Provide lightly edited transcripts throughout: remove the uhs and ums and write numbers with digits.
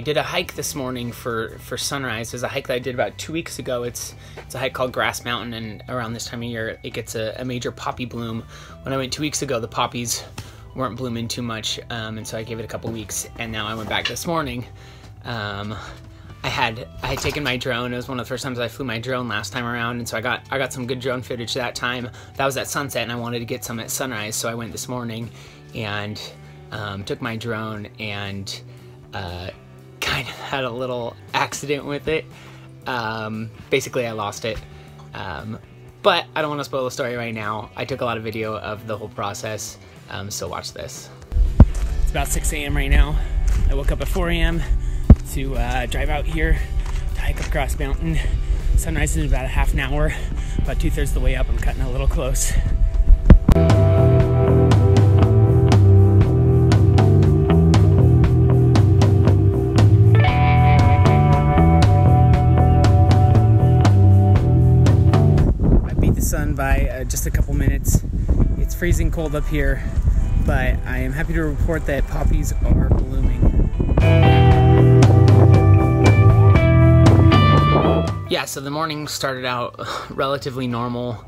did a hike this morning for sunrise. It was a hike that I did about 2 weeks ago. It's a hike called Grass Mountain, and around this time of year it gets a major poppy bloom. When I went 2 weeks ago, the poppies weren't blooming too much, and so I gave it a couple weeks, and now I went back this morning. I had taken my drone. It was one of the first times I flew my drone last time around, and so I got some good drone footage that time. That was at sunset, and I wanted to get some at sunrise, so I went this morning and took my drone and kind of had a little accident with it. Basically, I lost it. But I don't want to spoil the story right now. I took a lot of video of the whole process, so watch this. It's about 6 a.m. right now. I woke up at 4 a.m. to drive out here to hike up Grass Mountain. Sunrise is in about a half an hour. About 2/3 of the way up, I'm cutting a little close. Sun by just a couple minutes. It's freezing cold up here, but I am happy to report that poppies are blooming. Yeah, so the morning started out relatively normal,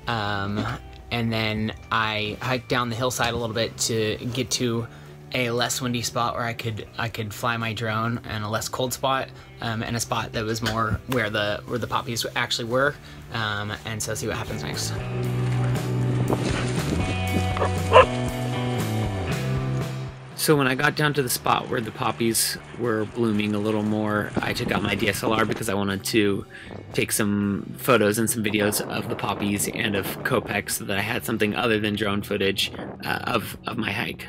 and then I hiked down the hillside a little bit to get to a less windy spot where I could fly my drone, and a less cold spot, and a spot that was more where the poppies actually were, and so see what happens next. So when I got down to the spot where the poppies were blooming a little more, I took out my DSLR because I wanted to take some photos and some videos of the poppies and of Copex so that I had something other than drone footage of my hike.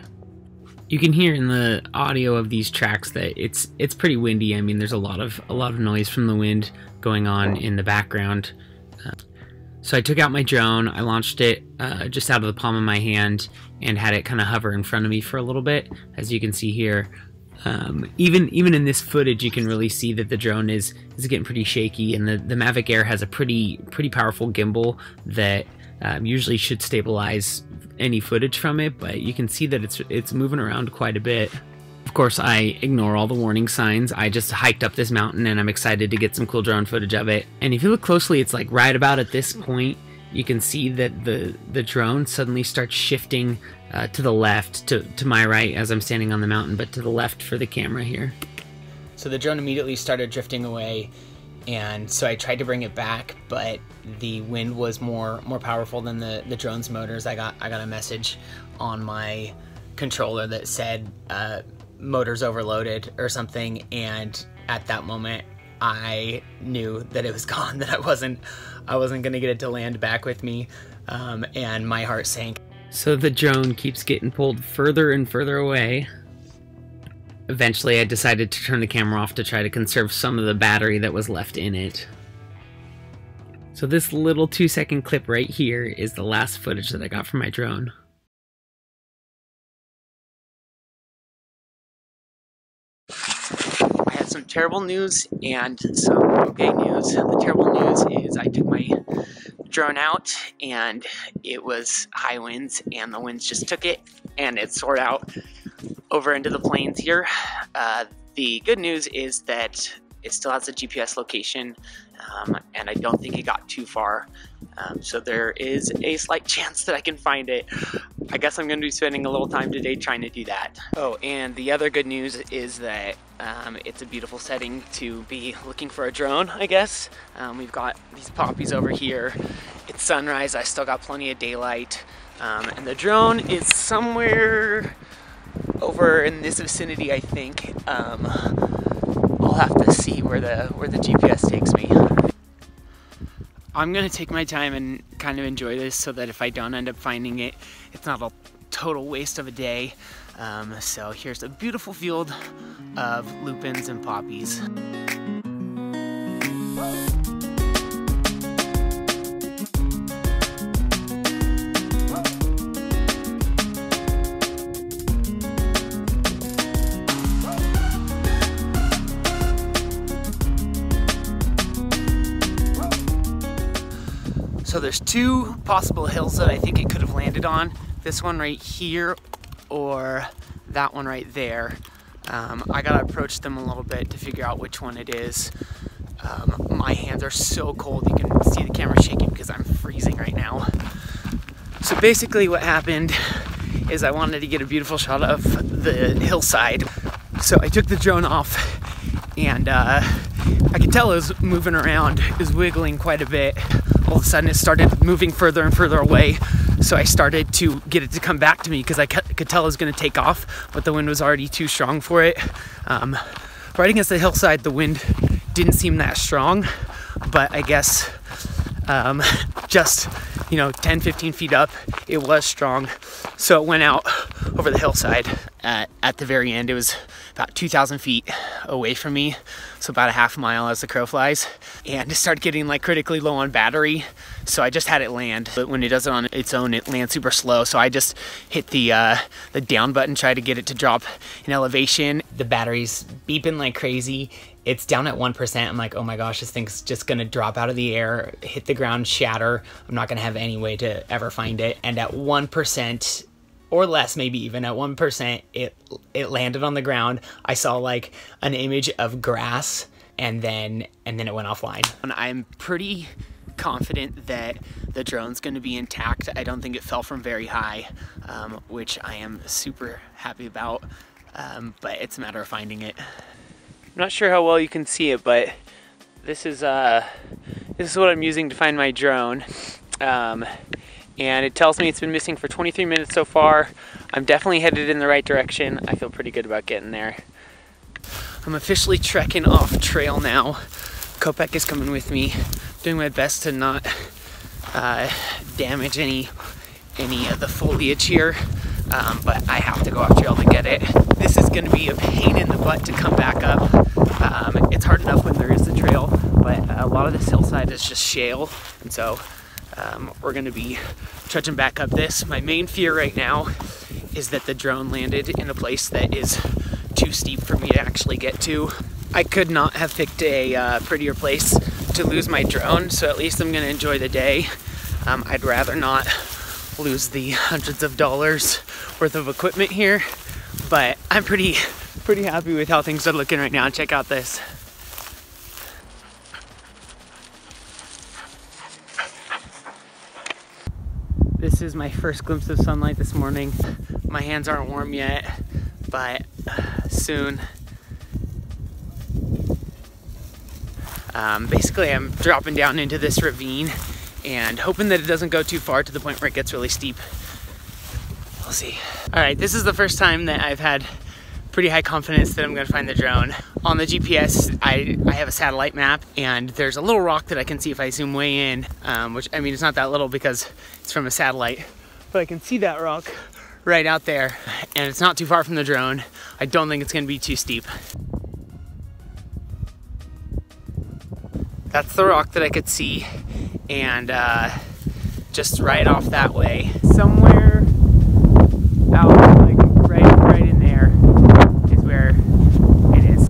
You can hear in the audio of these tracks that it's pretty windy. I mean, there's a lot of noise from the wind going on in the background. So I took out my drone, I launched it just out of the palm of my hand and had it kind of hover in front of me for a little bit, as you can see here. Even in this footage, you can really see that the drone is getting pretty shaky, and the Mavic Air has a pretty powerful gimbal that usually should stabilize any footage from it, but you can see that it's moving around quite a bit. Of course, I ignore all the warning signs. I just hiked up this mountain and I'm excited to get some cool drone footage of it. And if you look closely, it's like right about at this point, you can see that the drone suddenly starts shifting to the left, to my right as I'm standing on the mountain, but to the left for the camera here. So the drone immediately started drifting away, and so I tried to bring it back, but the wind was more powerful than the drone's motors. I got a message on my controller that said motors overloaded or something, and at that moment I knew that it was gone, that I wasn't gonna get it to land back with me, and my heart sank. So the drone keeps getting pulled further and further away. Eventually I decided to turn the camera off to try to conserve some of the battery that was left in it. So this little 2-second clip right here is the last footage that I got from my drone. I had some terrible news and some okay news. The terrible news is I took my drone out and it was high winds, and the winds just took it and it soared out over into the plains here. The good news is that it still has a GPS location, and I don't think it got too far, so there is a slight chance that I can find it. I guess I'm going to be spending a little time today trying to do that. Oh, and the other good news is that it's a beautiful setting to be looking for a drone, I guess. We've got these poppies over here. It's sunrise, I still got plenty of daylight, and the drone is somewhere over in this vicinity, I think. I'll have to see where the GPS takes me. I'm gonna take my time and kind of enjoy this so that if I don't end up finding it, it's not a total waste of a day. So here's a beautiful field of lupins and poppies. So there's two possible hills that I think it could have landed on. This one right here or that one right there. I gotta approach them a little bit to figure out which one it is. My hands are so cold, you can see the camera shaking because I'm freezing right now. So basically what happened is I wanted to get a beautiful shot of the hillside. So I took the drone off, and I could tell it was moving around, it was wiggling quite a bit. All of a sudden it started moving further and further away. So I started to get it to come back to me because I could tell it was gonna take off, but the wind was already too strong for it. Right against the hillside, the wind didn't seem that strong, but I guess just, 10-15 feet up, it was strong. So it went out over the hillside. At the very end, it was about 2,000 feet away from me, so about a half mile as the crow flies, and it started getting like critically low on battery, so I just had it land. But when it does it on its own, it lands super slow, so I just hit the down button, try to get it to drop in elevation. The battery's beeping like crazy. It's down at 1%. I'm like, oh my gosh, this thing's just gonna drop out of the air, hit the ground, shatter. I'm not gonna have any way to ever find it. And at 1%, or less, maybe even at 1%, it landed on the ground. I saw like an image of grass, and then it went offline. And I'm pretty confident that the drone's gonna be intact. I don't think it fell from very high, which I am super happy about, but it's a matter of finding it. I'm not sure how well you can see it, but this is what I'm using to find my drone. And it tells me it's been missing for 23 minutes so far. I'm definitely headed in the right direction. I feel pretty good about getting there. I'm officially trekking off trail now. Kopek is coming with me, doing my best to not damage any of the foliage here, but I have to go off trail to get it. This is gonna be a pain in the butt to come back up. It's hard enough when there is the trail, but a lot of this hillside is just shale, and so we're gonna be trudging back up this. My main fear right now is that the drone landed in a place that is too steep for me to actually get to. I could not have picked a prettier place to lose my drone, so at least I'm gonna enjoy the day. I'd rather not lose the hundreds of dollars worth of equipment here, but I'm pretty happy with how things are looking right now. Check out this. This is my first glimpse of sunlight this morning. My hands aren't warm yet, but soon. Basically, I'm dropping down into this ravine and hoping that it doesn't go too far to the point where it gets really steep. We'll see. All right, this is the first time that I've had pretty high confidence that I'm gonna find the drone. On the GPS, I have a satellite map, and there's a little rock that I can see if I zoom way in, which, I mean, it's not that little because it's from a satellite, but I can see that rock right out there, and it's not too far from the drone. I don't think it's gonna be too steep. That's the rock that I could see, and just right off that way, somewhere out, like right in there is where it is.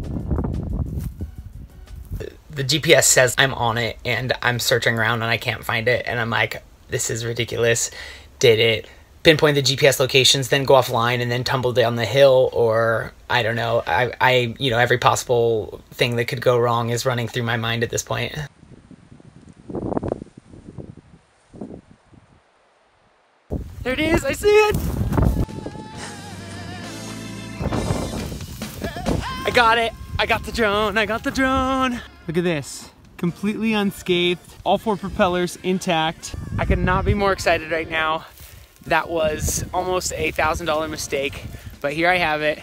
The GPS says I'm on it, and I'm searching around and I can't find it, and I'm like, this is ridiculous. Did it pinpoint the GPS locations, then go offline and then tumble down the hill, or I don't know. I every possible thing that could go wrong is running through my mind at this point. There it is, I see it! I got it! I got the drone! I got the drone! Look at this. Completely unscathed. All 4 propellers intact. I could not be more excited right now. That was almost a $1,000 mistake, but here I have it.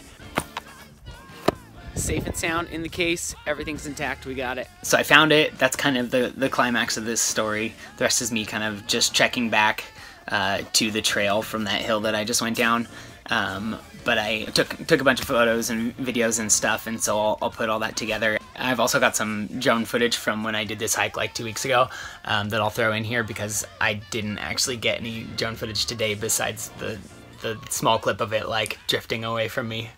Safe and sound in the case. Everything's intact. We got it. So I found it. That's kind of the climax of this story. The rest is me kind of just checking back to the trail from that hill that I just went down. But I took a bunch of photos and videos and stuff, and so I'll put all that together. I've also got some drone footage from when I did this hike like 2 weeks ago that I'll throw in here because I didn't actually get any drone footage today besides the small clip of it like drifting away from me.